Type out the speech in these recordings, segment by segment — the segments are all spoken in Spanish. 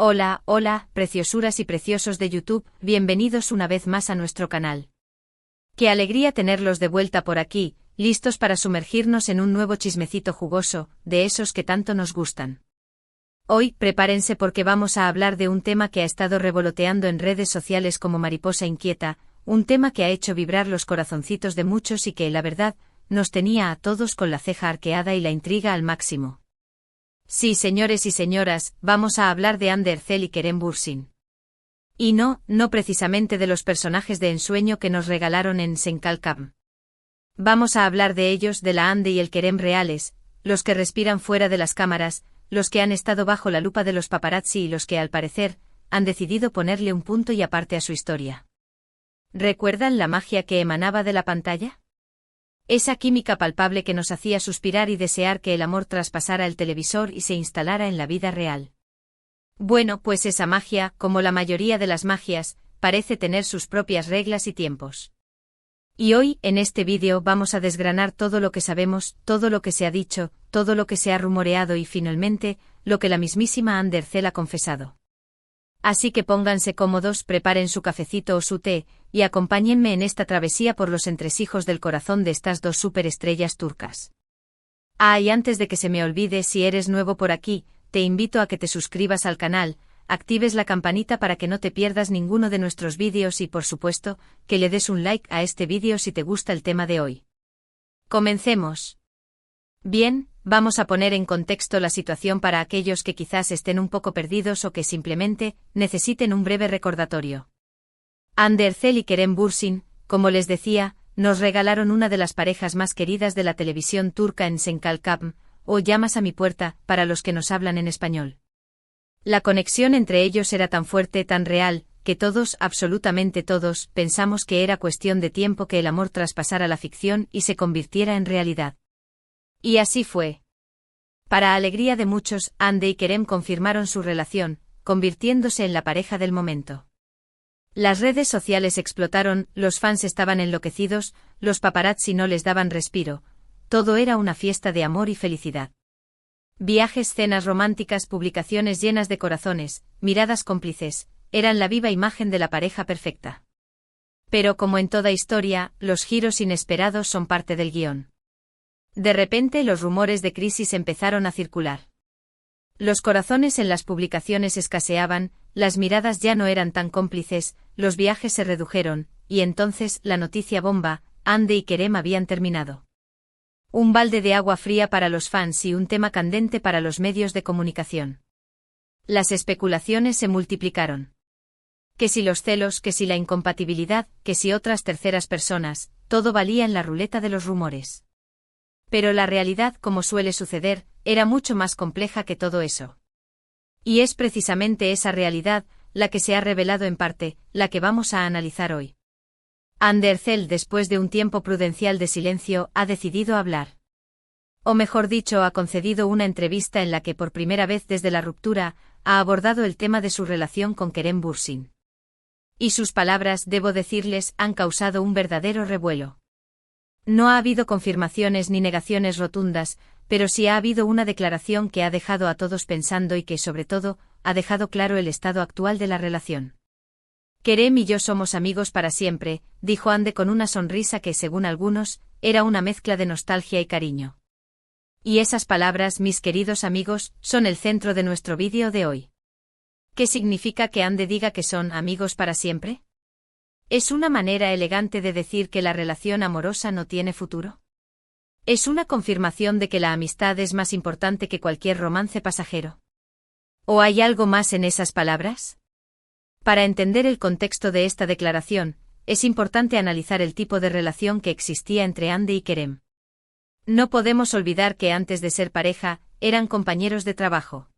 Hola, hola, preciosuras y preciosos de YouTube, bienvenidos una vez más a nuestro canal. Qué alegría tenerlos de vuelta por aquí, listos para sumergirnos en un nuevo chismecito jugoso, de esos que tanto nos gustan. Hoy, prepárense porque vamos a hablar de un tema que ha estado revoloteando en redes sociales como mariposa inquieta, un tema que ha hecho vibrar los corazoncitos de muchos y que, la verdad, nos tenía a todos con la ceja arqueada y la intriga al máximo. Sí, señores y señoras, vamos a hablar de Hande Erçel y Kerem Bürsin. Y no precisamente de los personajes de ensueño que nos regalaron en Senkalkam. Vamos a hablar de ellos, de la Hande y el Kerem reales, los que respiran fuera de las cámaras, los que han estado bajo la lupa de los paparazzi y los que, al parecer, han decidido ponerle un punto y aparte a su historia. ¿Recuerdan la magia que emanaba de la pantalla? Esa química palpable que nos hacía suspirar y desear que el amor traspasara el televisor y se instalara en la vida real. Bueno, pues esa magia, como la mayoría de las magias, parece tener sus propias reglas y tiempos. Y hoy, en este vídeo, vamos a desgranar todo lo que sabemos, todo lo que se ha dicho, todo lo que se ha rumoreado y, finalmente, lo que la mismísima Hande Erçel ha confesado. Así que pónganse cómodos, preparen su cafecito o su té, y acompáñenme en esta travesía por los entresijos del corazón de estas dos superestrellas turcas. Y antes de que se me olvide, si eres nuevo por aquí, te invito a que te suscribas al canal, actives la campanita para que no te pierdas ninguno de nuestros vídeos y, por supuesto, que le des un like a este vídeo si te gusta el tema de hoy. ¡Comencemos! Bien, vamos a poner en contexto la situación para aquellos que quizás estén un poco perdidos o que simplemente necesiten un breve recordatorio. Hande Erçel y Kerem Bürsin, como les decía, nos regalaron una de las parejas más queridas de la televisión turca en Senkalkam, o Llamas a mi puerta, para los que nos hablan en español. La conexión entre ellos era tan fuerte, tan real, que todos, absolutamente todos, pensamos que era cuestión de tiempo que el amor traspasara la ficción y se convirtiera en realidad. Y así fue. Para alegría de muchos, Hande y Kerem confirmaron su relación, convirtiéndose en la pareja del momento. Las redes sociales explotaron, los fans estaban enloquecidos, los paparazzi no les daban respiro, todo era una fiesta de amor y felicidad. Viajes, cenas románticas, publicaciones llenas de corazones, miradas cómplices, eran la viva imagen de la pareja perfecta. Pero como en toda historia, los giros inesperados son parte del guión. De repente los rumores de crisis empezaron a circular. Los corazones en las publicaciones escaseaban, las miradas ya no eran tan cómplices, los viajes se redujeron, y entonces la noticia bomba, Hande y Kerem habían terminado. Un balde de agua fría para los fans y un tema candente para los medios de comunicación. Las especulaciones se multiplicaron. Que si los celos, que si la incompatibilidad, que si otras terceras personas, todo valía en la ruleta de los rumores. Pero la realidad, como suele suceder, era mucho más compleja que todo eso. Y es precisamente esa realidad, la que se ha revelado en parte, la que vamos a analizar hoy. Hande Erçel, después de un tiempo prudencial de silencio, ha decidido hablar. O mejor dicho, ha concedido una entrevista en la que por primera vez desde la ruptura, ha abordado el tema de su relación con Kerem Bürsin. Y sus palabras, debo decirles, han causado un verdadero revuelo. No ha habido confirmaciones ni negaciones rotundas, pero sí ha habido una declaración que ha dejado a todos pensando y que, sobre todo, ha dejado claro el estado actual de la relación. Kerem y yo somos amigos para siempre, dijo Hande con una sonrisa que, según algunos, era una mezcla de nostalgia y cariño. Y esas palabras, mis queridos amigos, son el centro de nuestro vídeo de hoy. ¿Qué significa que Hande diga que son amigos para siempre? ¿Es una manera elegante de decir que la relación amorosa no tiene futuro? ¿Es una confirmación de que la amistad es más importante que cualquier romance pasajero? ¿O hay algo más en esas palabras? Para entender el contexto de esta declaración, es importante analizar el tipo de relación que existía entre Hande y Kerem. No podemos olvidar que antes de ser pareja, eran compañeros de trabajo.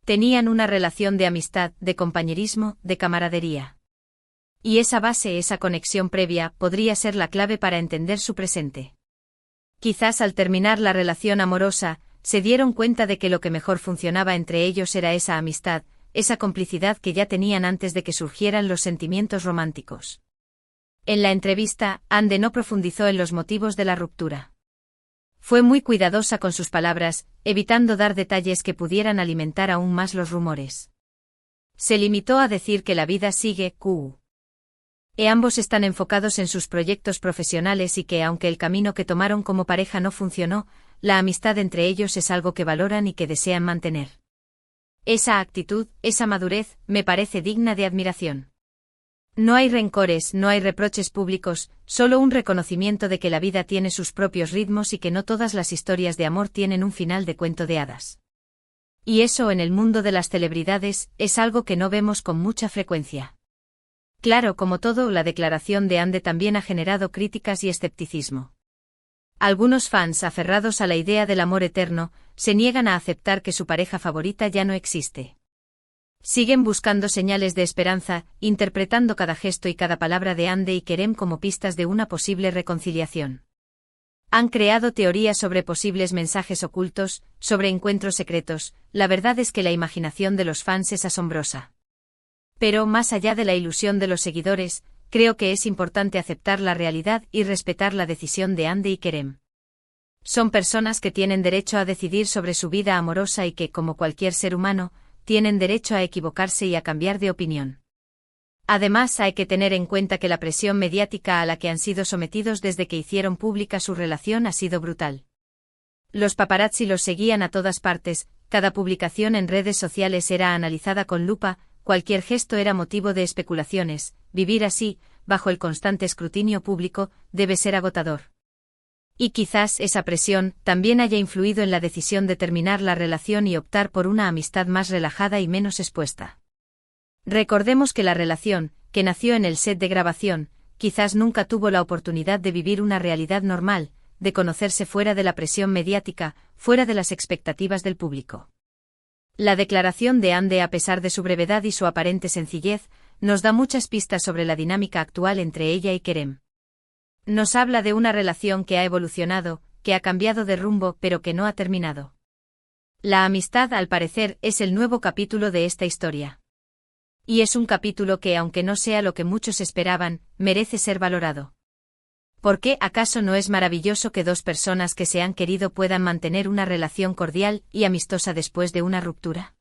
Tenían una relación de amistad, de compañerismo, de camaradería. Y esa base, esa conexión previa, podría ser la clave para entender su presente. Quizás al terminar la relación amorosa, se dieron cuenta de que lo que mejor funcionaba entre ellos era esa amistad, esa complicidad que ya tenían antes de que surgieran los sentimientos románticos. En la entrevista, Hande no profundizó en los motivos de la ruptura. Fue muy cuidadosa con sus palabras, evitando dar detalles que pudieran alimentar aún más los rumores. Se limitó a decir que la vida sigue, ambos están enfocados en sus proyectos profesionales y que aunque el camino que tomaron como pareja no funcionó, la amistad entre ellos es algo que valoran y que desean mantener. Esa actitud, esa madurez, me parece digna de admiración. No hay rencores, no hay reproches públicos, solo un reconocimiento de que la vida tiene sus propios ritmos y que no todas las historias de amor tienen un final de cuento de hadas. Y eso en el mundo de las celebridades es algo que no vemos con mucha frecuencia. Claro, como todo, la declaración de Ande también ha generado críticas y escepticismo. Algunos fans aferrados a la idea del amor eterno se niegan a aceptar que su pareja favorita ya no existe. Siguen buscando señales de esperanza, interpretando cada gesto y cada palabra de Ande y Kerem como pistas de una posible reconciliación. Han creado teorías sobre posibles mensajes ocultos, sobre encuentros secretos. La verdad es que la imaginación de los fans es asombrosa. Pero más allá de la ilusión de los seguidores, creo que es importante aceptar la realidad y respetar la decisión de Ande y Kerem. Son personas que tienen derecho a decidir sobre su vida amorosa y que, como cualquier ser humano, tienen derecho a equivocarse y a cambiar de opinión. Además, hay que tener en cuenta que la presión mediática a la que han sido sometidos desde que hicieron pública su relación ha sido brutal. Los paparazzi los seguían a todas partes, cada publicación en redes sociales era analizada con lupa, cualquier gesto era motivo de especulaciones. Vivir así, bajo el constante escrutinio público, debe ser agotador. Y quizás esa presión también haya influido en la decisión de terminar la relación y optar por una amistad más relajada y menos expuesta. Recordemos que la relación, que nació en el set de grabación, quizás nunca tuvo la oportunidad de vivir una realidad normal, de conocerse fuera de la presión mediática, fuera de las expectativas del público. La declaración de Ande, a pesar de su brevedad y su aparente sencillez, nos da muchas pistas sobre la dinámica actual entre ella y Kerem. Nos habla de una relación que ha evolucionado, que ha cambiado de rumbo, pero que no ha terminado. La amistad, al parecer, es el nuevo capítulo de esta historia. Y es un capítulo que, aunque no sea lo que muchos esperaban, merece ser valorado. ¿Por qué acaso no es maravilloso que dos personas que se han querido puedan mantener una relación cordial y amistosa después de una ruptura?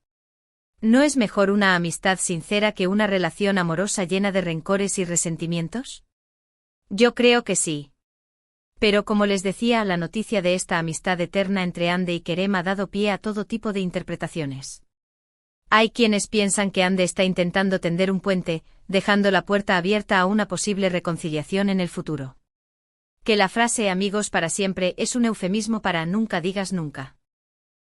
¿No es mejor una amistad sincera que una relación amorosa llena de rencores y resentimientos? Yo creo que sí. Pero como les decía, la noticia de esta amistad eterna entre Ande y Kerem ha dado pie a todo tipo de interpretaciones. Hay quienes piensan que Ande está intentando tender un puente, dejando la puerta abierta a una posible reconciliación en el futuro. Que la frase amigos para siempre es un eufemismo para nunca digas nunca.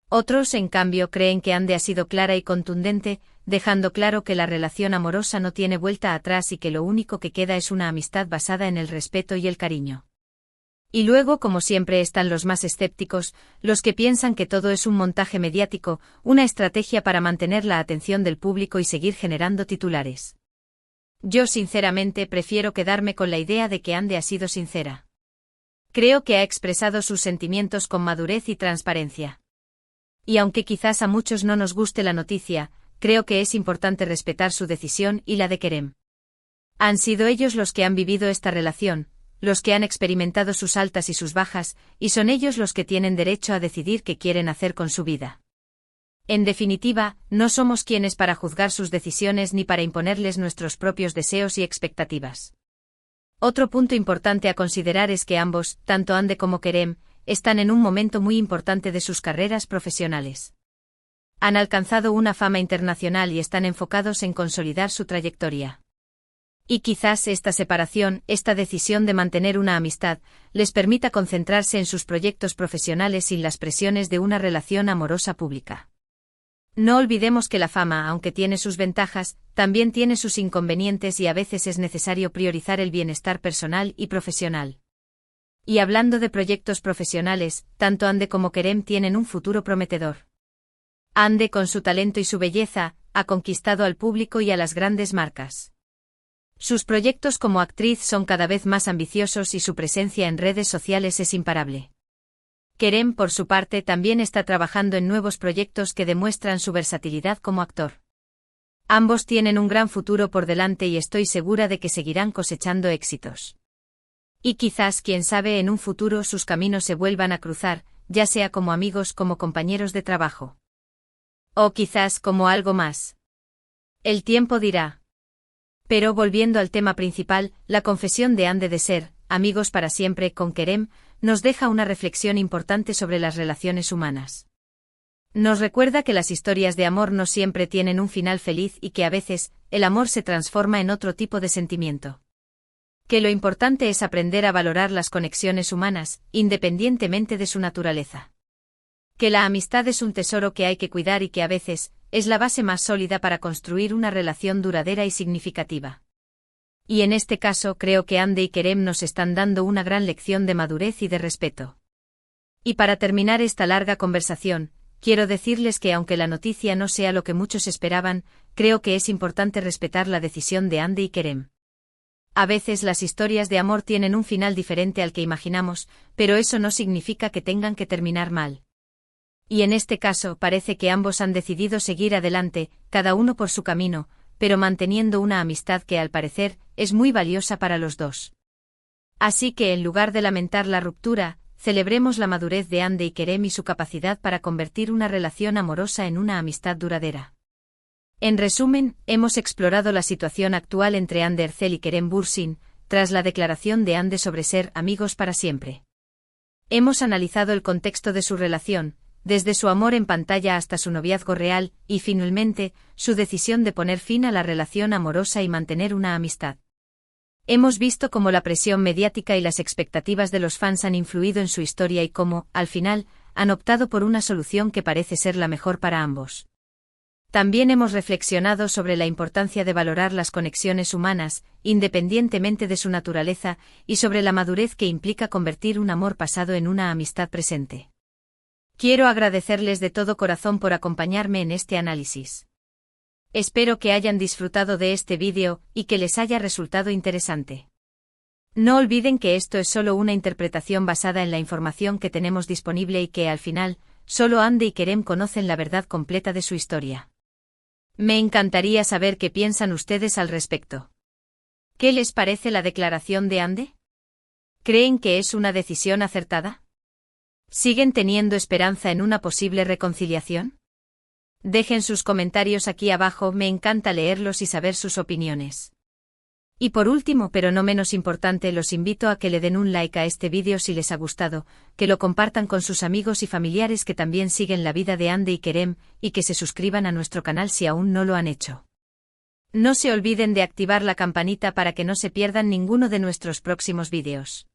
Otros, en cambio, creen que Ande ha sido clara y contundente, dejando claro que la relación amorosa no tiene vuelta atrás y que lo único que queda es una amistad basada en el respeto y el cariño. Y luego, como siempre, están los más escépticos, los que piensan que todo es un montaje mediático, una estrategia para mantener la atención del público y seguir generando titulares. Yo sinceramente prefiero quedarme con la idea de que Ande ha sido sincera. Creo que ha expresado sus sentimientos con madurez y transparencia. Y aunque quizás a muchos no nos guste la noticia, creo que es importante respetar su decisión y la de Kerem. Han sido ellos los que han vivido esta relación, los que han experimentado sus altas y sus bajas, y son ellos los que tienen derecho a decidir qué quieren hacer con su vida. En definitiva, no somos quienes para juzgar sus decisiones ni para imponerles nuestros propios deseos y expectativas. Otro punto importante a considerar es que ambos, tanto Ande como Kerem, están en un momento muy importante de sus carreras profesionales. Han alcanzado una fama internacional y están enfocados en consolidar su trayectoria. Y quizás esta separación, esta decisión de mantener una amistad, les permita concentrarse en sus proyectos profesionales sin las presiones de una relación amorosa pública. No olvidemos que la fama, aunque tiene sus ventajas, también tiene sus inconvenientes y a veces es necesario priorizar el bienestar personal y profesional. Y hablando de proyectos profesionales, tanto Ande como Kerem tienen un futuro prometedor. Ande, con su talento y su belleza, ha conquistado al público y a las grandes marcas. Sus proyectos como actriz son cada vez más ambiciosos y su presencia en redes sociales es imparable. Kerem, por su parte, también está trabajando en nuevos proyectos que demuestran su versatilidad como actor. Ambos tienen un gran futuro por delante y estoy segura de que seguirán cosechando éxitos. Y quizás, quién sabe, en un futuro sus caminos se vuelvan a cruzar, ya sea como amigos como compañeros de trabajo. O quizás como algo más. El tiempo dirá. Pero volviendo al tema principal, la confesión de Ande de ser, amigos para siempre con Kerem, nos deja una reflexión importante sobre las relaciones humanas. Nos recuerda que las historias de amor no siempre tienen un final feliz y que a veces, el amor se transforma en otro tipo de sentimiento. Que lo importante es aprender a valorar las conexiones humanas, independientemente de su naturaleza. Que la amistad es un tesoro que hay que cuidar y que a veces, es la base más sólida para construir una relación duradera y significativa. Y en este caso creo que Ande y Kerem nos están dando una gran lección de madurez y de respeto. Y para terminar esta larga conversación, quiero decirles que aunque la noticia no sea lo que muchos esperaban, creo que es importante respetar la decisión de Ande y Kerem. A veces las historias de amor tienen un final diferente al que imaginamos, pero eso no significa que tengan que terminar mal. Y en este caso parece que ambos han decidido seguir adelante, cada uno por su camino, pero manteniendo una amistad que al parecer es muy valiosa para los dos. Así que en lugar de lamentar la ruptura, celebremos la madurez de Ande y Kerem y su capacidad para convertir una relación amorosa en una amistad duradera. En resumen, hemos explorado la situación actual entre Ande Ercel y Kerem Bürsin, tras la declaración de Ande sobre ser amigos para siempre. Hemos analizado el contexto de su relación, desde su amor en pantalla hasta su noviazgo real, y finalmente, su decisión de poner fin a la relación amorosa y mantener una amistad. Hemos visto cómo la presión mediática y las expectativas de los fans han influido en su historia y cómo, al final, han optado por una solución que parece ser la mejor para ambos. También hemos reflexionado sobre la importancia de valorar las conexiones humanas, independientemente de su naturaleza, y sobre la madurez que implica convertir un amor pasado en una amistad presente. Quiero agradecerles de todo corazón por acompañarme en este análisis. Espero que hayan disfrutado de este vídeo y que les haya resultado interesante. No olviden que esto es solo una interpretación basada en la información que tenemos disponible y que al final, solo Ande y Kerem conocen la verdad completa de su historia. Me encantaría saber qué piensan ustedes al respecto. ¿Qué les parece la declaración de Ande? ¿Creen que es una decisión acertada? ¿Siguen teniendo esperanza en una posible reconciliación? Dejen sus comentarios aquí abajo, me encanta leerlos y saber sus opiniones. Y por último, pero no menos importante, los invito a que le den un like a este vídeo si les ha gustado, que lo compartan con sus amigos y familiares que también siguen la vida de Ande y Kerem, y que se suscriban a nuestro canal si aún no lo han hecho. No se olviden de activar la campanita para que no se pierdan ninguno de nuestros próximos vídeos.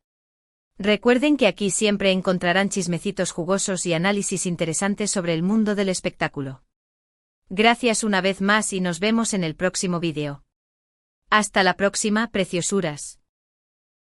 Recuerden que aquí siempre encontrarán chismecitos jugosos y análisis interesantes sobre el mundo del espectáculo. Gracias una vez más y nos vemos en el próximo vídeo. Hasta la próxima, preciosuras.